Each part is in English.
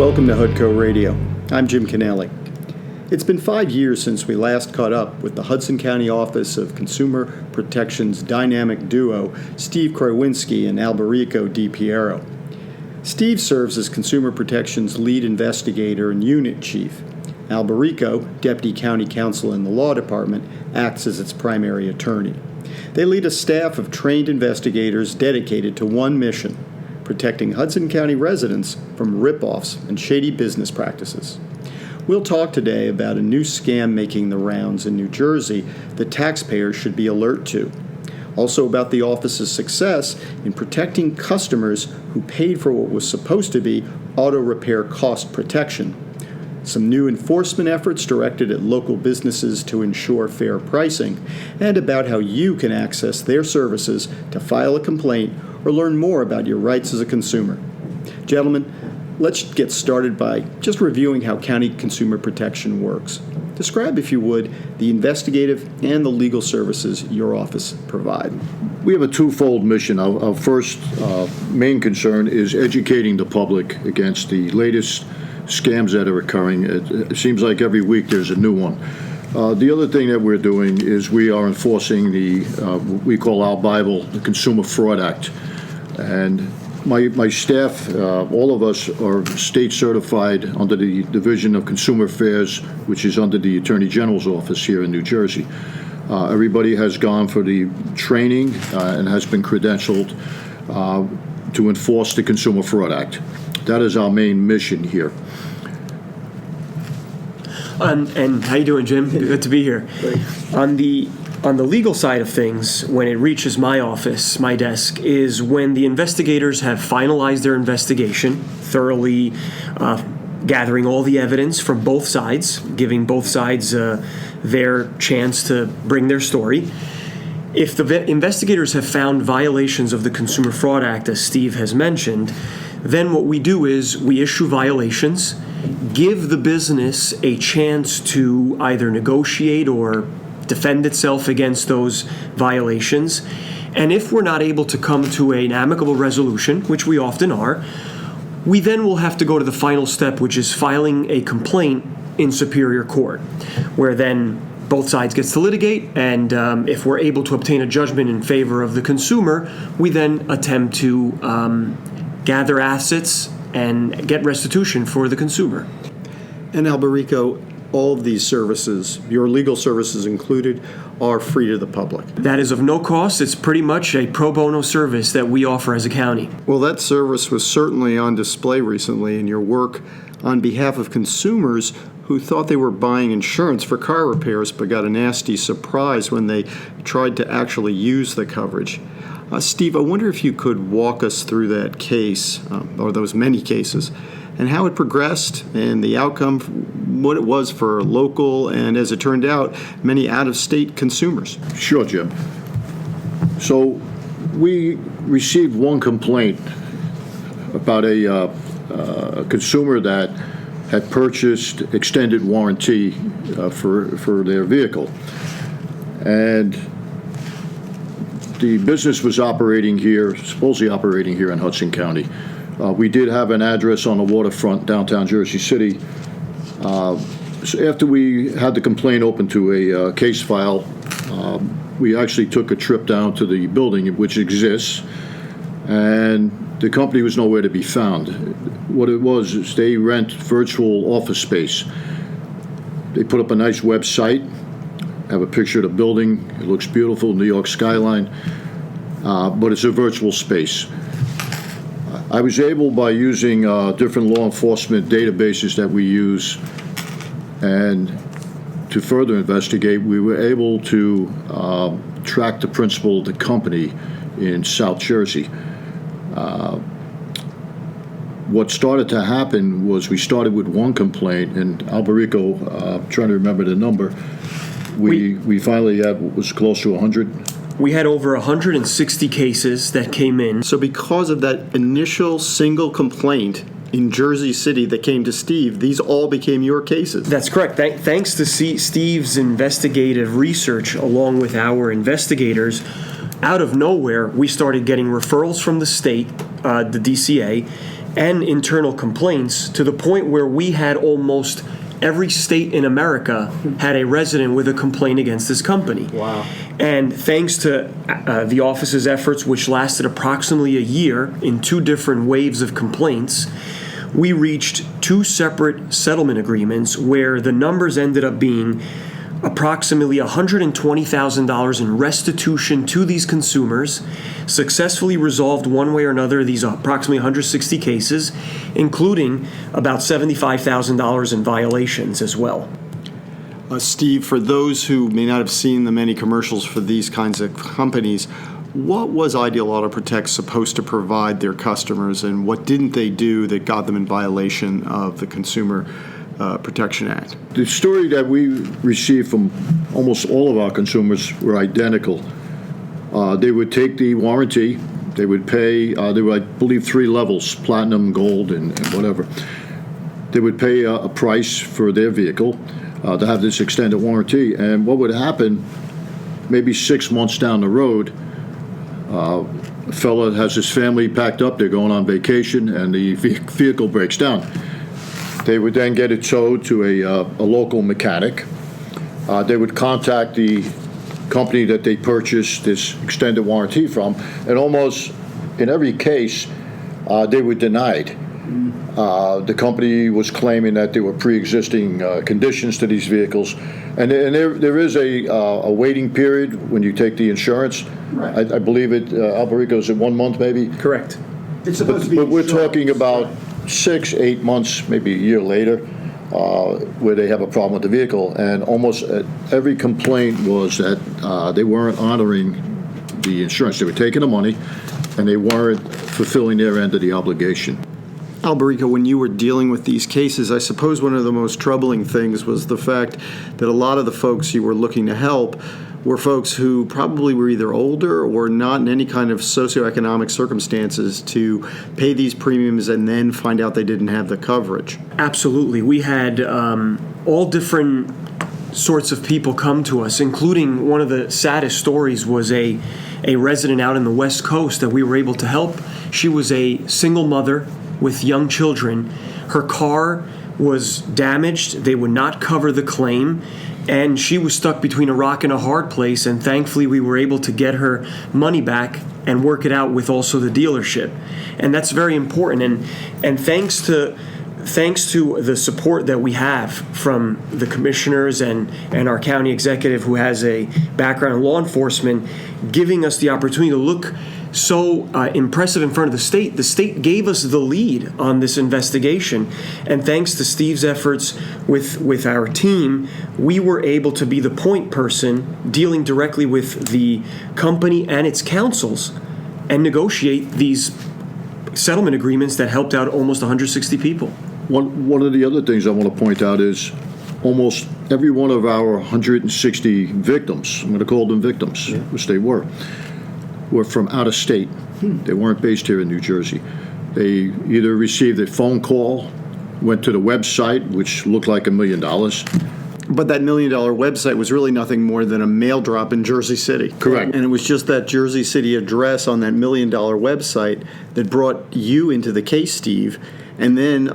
Welcome to HudCoRadio. I'm Jim Kennelly. It's been 5 years since we last caught up with the Hudson County Office of Consumer Protection's dynamic duo, Steve Krywinski and Alberico D. Pierro. Steve serves as Consumer Protection's lead investigator and unit chief. Alberico, Deputy County Counsel in the Law Department, acts as its primary attorney. They lead a staff of trained investigators dedicated to one mission: protecting Hudson County residents from rip-offs and shady business practices. We'll talk today about a new scam making the rounds in New Jersey that taxpayers should be alert to. Also about the office's success in protecting customers who paid for what was supposed to be auto repair cost protection. Some new enforcement efforts directed at local businesses to ensure fair pricing, and about how you can access their services to file a complaint or learn more about your rights as a consumer. Gentlemen, let's get started by just reviewing how County Consumer Protection works. Describe, if you would, the investigative and the legal services your office provide. We have a twofold mission. Our first main concern is educating the public against the latest scams that are occurring. It seems like every week there's a new one. The other thing that we're doing is we are enforcing we call our Bible, the Consumer Fraud Act. And my staff, all of us are state certified under the Division of Consumer Affairs, which is under the Attorney General's office here in New Jersey. Everybody has gone for the training and has been credentialed to enforce the Consumer Fraud Act. That is our main mission here. And how you doing, Jim? Good to be here. On the legal side of things, when it reaches my office, my desk, is when the investigators have finalized their investigation, thoroughly gathering all the evidence from both sides, giving both sides their chance to bring their story. If the investigators have found violations of the Consumer Fraud Act, as Steve has mentioned, then what we do is we issue violations, give the business a chance to either negotiate or defend itself against those violations. And if we're not able to come to an amicable resolution, which we often are, we then will have to go to the final step, which is filing a complaint in Superior Court, where then both sides gets to litigate, and if we're able to obtain a judgment in favor of the consumer, we then attempt to gather assets and get restitution for the consumer. And Alberico, all of these services, your legal services included, are free to the public. That is of no cost. It's pretty much a pro bono service that we offer as a county. Well, that service was certainly on display recently in your work on behalf of consumers who thought they were buying insurance for car repairs but got a nasty surprise when they tried to actually use the coverage. Steve, I wonder if you could walk us through that case, or those many cases, and how it progressed and the outcome, what it was for local and, as it turned out, many out-of-state consumers. Sure, Jim. So we received one complaint about a consumer that had purchased extended warranty for their vehicle. And the business was supposedly operating here in Hudson County. We did have an address on the waterfront, downtown Jersey City. So after we had the complaint open to a case file, we actually took a trip down to the building, which exists, and the company was nowhere to be found. What it was is they rent virtual office space. They put up a nice website, have a picture of the building. It looks beautiful, New York skyline, but it's a virtual space. I was able, by using different law enforcement databases that we use, and to further investigate, we were able to track the principal of the company in South Jersey. What started to happen was we started with one complaint, and Alberico, trying to remember the number, we finally had what was close to 100. We had over 160 cases that came in. So because of that initial single complaint in Jersey City that came to Steve, these all became your cases. That's correct. Thanks to Steve's investigative research, along with our investigators, out of nowhere, we started getting referrals from the state, the DCA, and internal complaints to the point where we had almost every state in America had a resident with a complaint against this company. Wow. And thanks to the office's efforts, which lasted approximately a year in 2 different waves of complaints, we reached 2 separate settlement agreements where the numbers ended up being approximately $120,000 in restitution to these consumers, successfully resolved one way or another these approximately 160 cases, including about $75,000 in violations as well. Steve, for those who may not have seen the many commercials for these kinds of companies, what was Ideal Auto Protect supposed to provide their customers, and what didn't they do that got them in violation of the Consumer Protection Act? The story that we received from almost all of our consumers were identical. They would take the warranty, they would pay, there were, I believe, 3 levels, platinum, gold, and whatever. They would pay a price for their vehicle to have this extended warranty, and what would happen, maybe 6 months down the road, a fella has his family packed up, they're going on vacation, and the vehicle breaks down. They would then get it towed to a local mechanic. They would contact the company that they purchased this extended warranty from, and almost in every case, they were denied. The company was claiming that there were pre-existing conditions to these vehicles, and there is a waiting period when you take the insurance. Right. I believe it, Alberico, is it 1 month maybe? Correct. It's supposed to be. But we're talking about 6-8 months, maybe a year later, where they have a problem with the vehicle. And almost every complaint was that they weren't honoring the insurance. They were taking the money, and they weren't fulfilling their end of the obligation. Alberico, when you were dealing with these cases, I suppose one of the most troubling things was the fact that a lot of the folks you were looking to help were folks who probably were either older or not in any kind of socioeconomic circumstances to pay these premiums and then find out they didn't have the coverage. Absolutely. We had all different sorts of people come to us, including one of the saddest stories was a resident out in the West Coast that we were able to help. She was a single mother with young children. Her car was damaged. They would not cover the claim, and she was stuck between a rock and a hard place, and thankfully we were able to get her money back and work it out with also the dealership. And that's very important. And thanks to the support that we have from the commissioners and our county executive, who has a background in law enforcement, giving us the opportunity to look so impressive in front of the state gave us the lead on this investigation. And thanks to Steve's efforts with our team, we were able to be the point person dealing directly with the company and its counsels and negotiate these settlement agreements that helped out almost 160 people. One of the other things I want to point out is almost every one of our 160 victims, I'm going to call them victims, which they were from out of state. They weren't based here in New Jersey. They either received a phone call, went to the website, which looked like $1 million. But that $1 million website was really nothing more than a mail drop in Jersey City. Correct. And it was just that Jersey City address on that $1 million website that brought you into the case, Steve, and then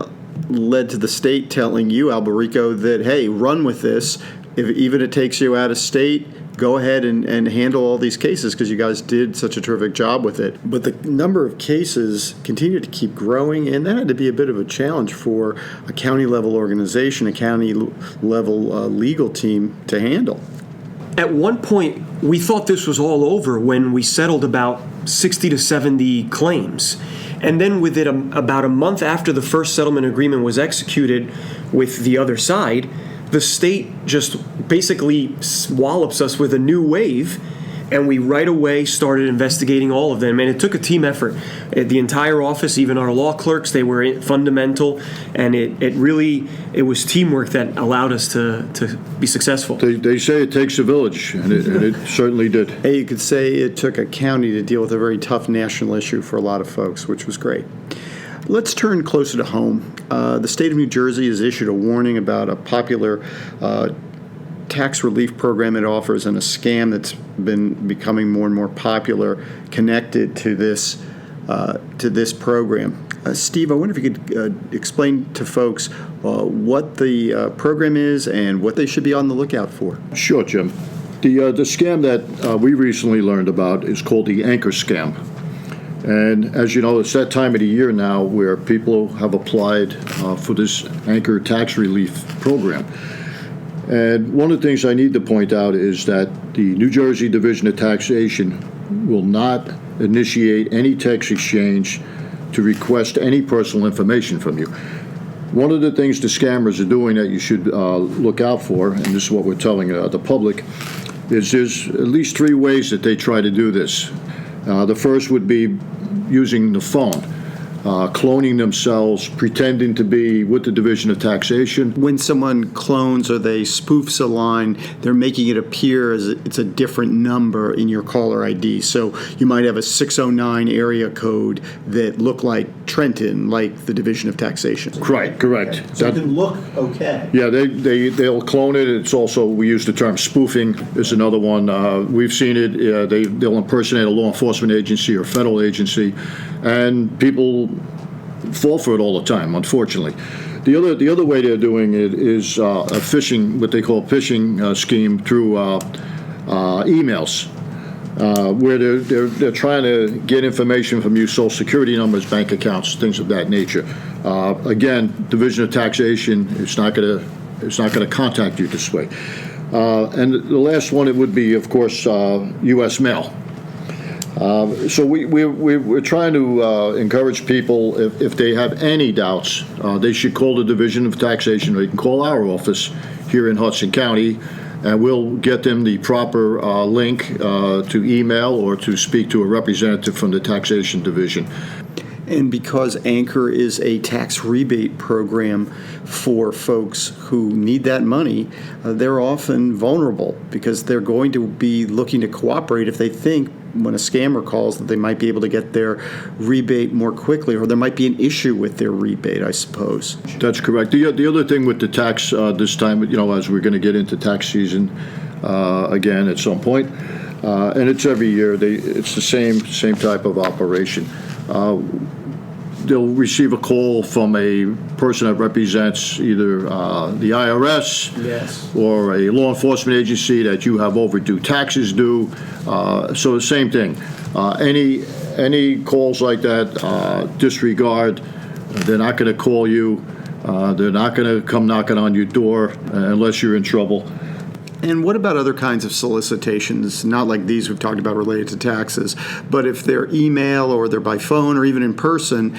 led to the state telling you, Alberico, that, hey, run with this. If even it takes you out of state, go ahead and handle all these cases because you guys did such a terrific job with it. But the number of cases continued to keep growing, and that had to be a bit of a challenge for a county-level organization, a county-level legal team to handle. At one point, we thought this was all over when we settled about 60 to 70 claims. And then within about a month after the first settlement agreement was executed with the other side, the state just basically wallops us with a new wave, and we right away started investigating all of them. And it took a team effort. The entire office, even our law clerks, they were fundamental, and it was teamwork that allowed us to be successful. They say it takes a village, and it certainly did. Hey, you could say it took a county to deal with a very tough national issue for a lot of folks, which was great. Let's turn closer to home. The state of New Jersey has issued a warning about a popular tax relief program it offers and a scam that's been becoming more and more popular connected to this to this program. Steve, I wonder if you could explain to folks what the program is and what they should be on the lookout for. Sure, Jim. The scam that we recently learned about is called the anchor scam. And as you know, it's that time of the year now where people have applied for this anchor tax relief program. And one of the things I need to point out is that the New Jersey Division of Taxation will not initiate any text exchange to request any personal information from you. One of the things the scammers are doing that you should look out for, and this is what we're telling the public, is there's at least 3 ways that they try to do this. The first would be using the phone, cloning themselves, pretending to be with the Division of Taxation. When someone clones or they spoofs a line, they're making it appear as it's a different number in your caller ID. So you might have a 609 area code that look like Trenton, like the Division of Taxation. Right, correct. So it can look okay. Yeah, they'll clone it. It's also, we use the term spoofing is another one. We've seen it. They'll impersonate a law enforcement agency or federal agency, and people fall for it all the time, unfortunately. The other way they're doing it is a phishing, what they call phishing scheme through emails, where they're trying to get information from you, social security numbers, bank accounts, things of that nature. Again, Division of Taxation, it's not going to contact you this way. And the last one, it would be, of course, U.S. mail. So we're trying to encourage people, if they have any doubts, they should call the Division of Taxation, or they can call our office here in Hudson County, and we'll get them the proper link to email or to speak to a representative from the Taxation Division. And because Anchor is a tax rebate program for folks who need that money, they're often vulnerable because they're going to be looking to cooperate if they think when a scammer calls that they might be able to get their rebate more quickly, or there might be an issue with their rebate, I suppose. That's correct. The other thing with the tax this time, as we're going to get into tax season again at some point, and it's every year, it's the same type of operation. They'll receive a call from a person that represents either the IRS Yes. or a law enforcement agency that you have overdue taxes due. So the same thing. Any calls like that, disregard. They're not going to call you. They're not going to come knocking on your door unless you're in trouble. And what about other kinds of solicitations, not like these we've talked about related to taxes, but if they're email or they're by phone or even in person,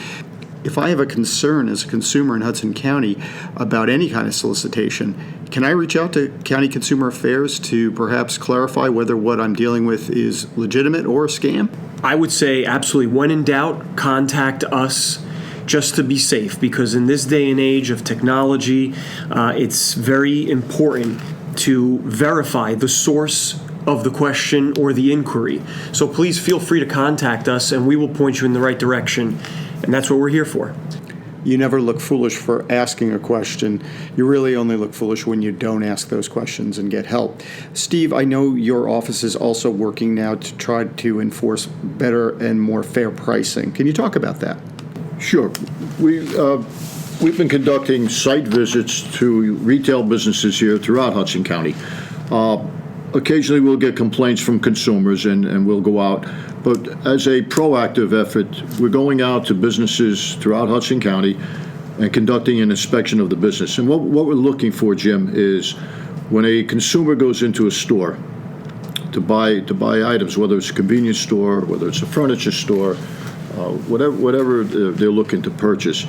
if I have a concern as a consumer in Hudson County about any kind of solicitation, can I reach out to County Consumer Affairs to perhaps clarify whether what I'm dealing with is legitimate or a scam? I would say absolutely. When in doubt, contact us, just to be safe, because in this day and age of technology, it's very important to verify the source of the question or the inquiry. So please feel free to contact us and we will point you in the right direction. And that's what we're here for. You never look foolish for asking a question. You really only look foolish when you don't ask those questions and get help. Steve, I know your office is also working now to try to enforce better and more fair pricing. Can you talk about that? Sure. We've been conducting site visits to retail businesses here throughout Hudson County. Occasionally we'll get complaints from consumers and we'll go out. But as a proactive effort, we're going out to businesses throughout Hudson County and conducting an inspection of the business. And what we're looking for, Jim, is when a consumer goes into a store to buy items, whether it's a convenience store, whether it's a furniture store, whatever they're looking to purchase,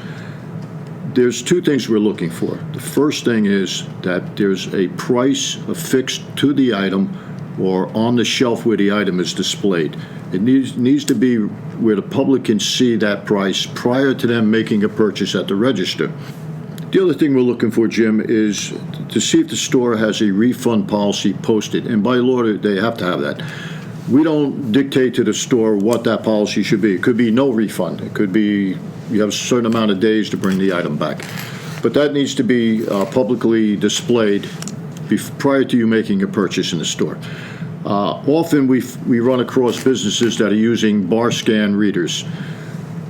there's 2 things we're looking for. The first thing is that there's a price affixed to the item or on the shelf where the item is displayed. It needs to be where the public can see that price prior to them making a purchase at the register. The other thing we're looking for, Jim, is to see if the store has a refund policy posted. And by law, they have to have that. We don't dictate to the store what that policy should be. It could be no refund. It could be you have a certain amount of days to bring the item back. But that needs to be publicly displayed prior to you making a purchase in the store. Often we run across businesses that are using bar scan readers.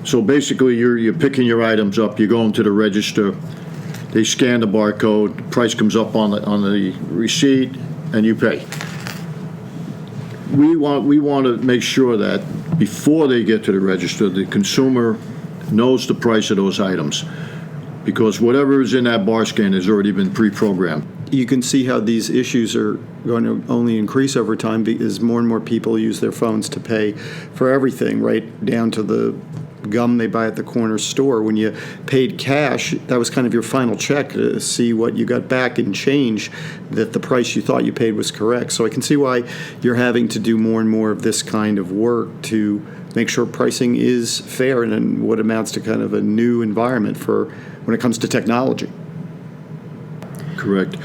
So basically, you're picking your items up, you go into the register, they scan the barcode, price comes up on the receipt, and you pay. We want to make sure that before they get to the register, the consumer knows the price of those items, because whatever is in that bar scan has already been pre-programmed. You can see how these issues are going to only increase over time because more and more people use their phones to pay for everything, right down to the gum they buy at the corner store. When you paid cash, that was kind of your final check to see what you got back in change, that the price you thought you paid was correct. So I can see why you're having to do more and more of this kind of work to make sure pricing is fair and in what amounts to kind of a new environment for when it comes to technology. Correct.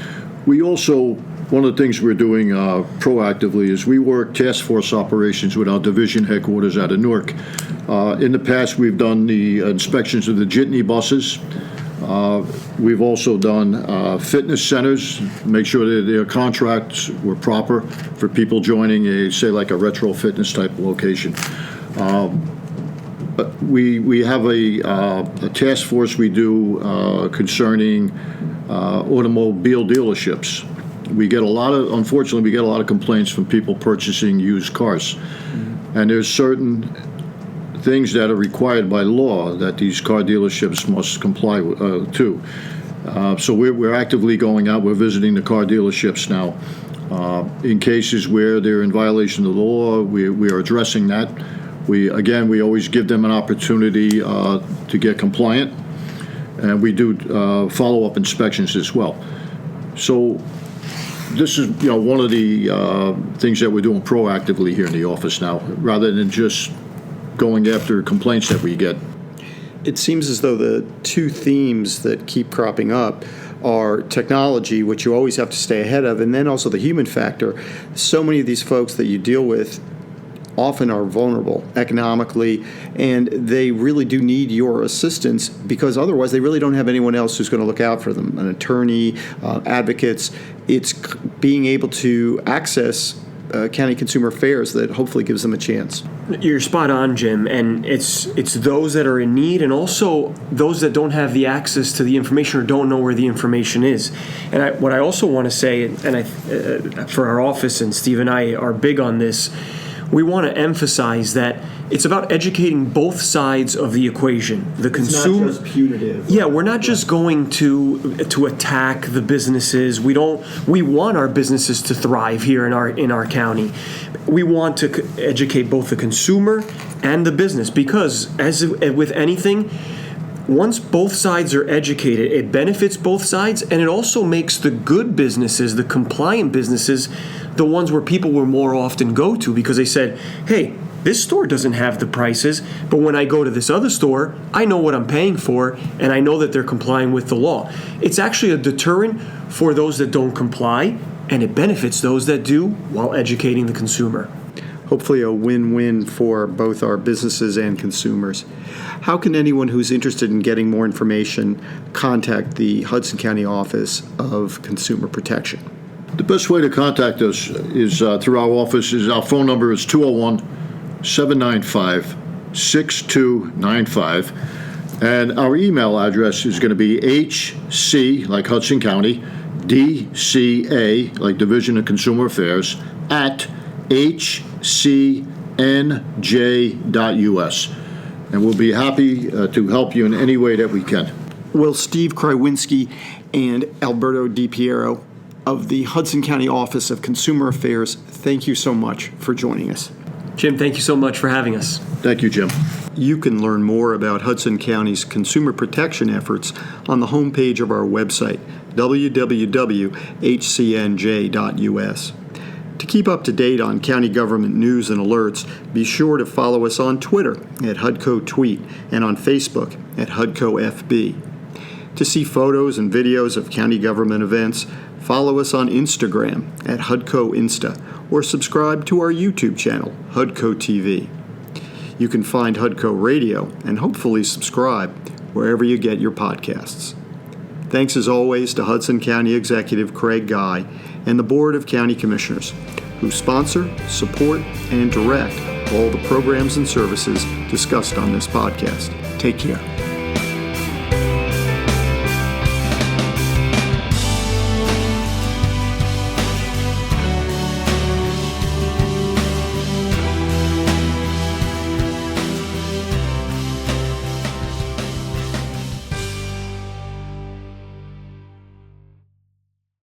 We also, one of the things we're doing proactively is we work task force operations with our division headquarters out of Newark. In the past, we've done the inspections of the jitney buses. We've also done fitness centers, make sure that their contracts were proper for people joining say like a retro fitness type location. But we have a task force we do concerning automobile dealerships. Unfortunately, we get a lot of complaints from people purchasing used cars. Mm-hmm. And there's certain things that are required by law that these car dealerships must comply to. So we're actively going out, we're visiting the car dealerships now. In cases where they're in violation of the law, we are addressing that. We always give them an opportunity to get compliant, and we do follow-up inspections as well. So this is one of the things that we're doing proactively here in the office now, rather than just going after complaints that we get. It seems as though the two themes that keep cropping up are technology, which you always have to stay ahead of, and then also the human factor. So many of these folks that you deal with often are vulnerable economically, and they really do need your assistance because otherwise they really don't have anyone else who's going to look out for them, an attorney, advocates. It's being able to access county consumer affairs that hopefully gives them a chance. You're spot on, Jim, and it's those that are in need and also those that don't have the access to the information or don't know where the information is. And what I also want to say, and for our office, and Steve and I are big on this, we want to emphasize that it's about educating both sides of the equation. The consumer, it's not just punitive. Yeah, we're not just going to attack the businesses. We want our businesses to thrive here in our county. We want to educate both the consumer and the business because, as with anything, once both sides are educated, it benefits both sides, and it also makes the good businesses, the compliant businesses, the ones where people will more often go to because they said, hey, this store doesn't have the prices, but when I go to this other store, I know what I'm paying for, and I know that they're complying with the law. It's actually a deterrent for those that don't comply, and it benefits those that do while educating the consumer. Hopefully a win-win for both our businesses and consumers. How can anyone who's interested in getting more information contact the Hudson County Office of Consumer Protection? The best way to contact us is through our office. Our phone number is 201-795-6295. And our email address is going to be HC, like Hudson County, DCA, like Division of Consumer Affairs, at hcnj.us. And we'll be happy to help you in any way that we can. Will Steve Krywinski and Alberico Pierro of the Hudson County Office of Consumer Affairs, thank you so much for joining us. Jim, thank you so much for having us. Thank you, Jim. You can learn more about Hudson County's consumer protection efforts on the homepage of our website, www.hcnj.us. To keep up to date on county government news and alerts, be sure to follow us on Twitter at HudCoTweet and on Facebook at HudCoFB. To see photos and videos of county government events, follow us on Instagram at HudCoInsta or subscribe to our YouTube channel, HudCoTV. You can find HudCoRadio and hopefully subscribe wherever you get your podcasts. Thanks as always to Hudson County Executive Craig Guy and the Board of County Commissioners, who sponsor, support, and direct all the programs and services discussed on this podcast. Take care.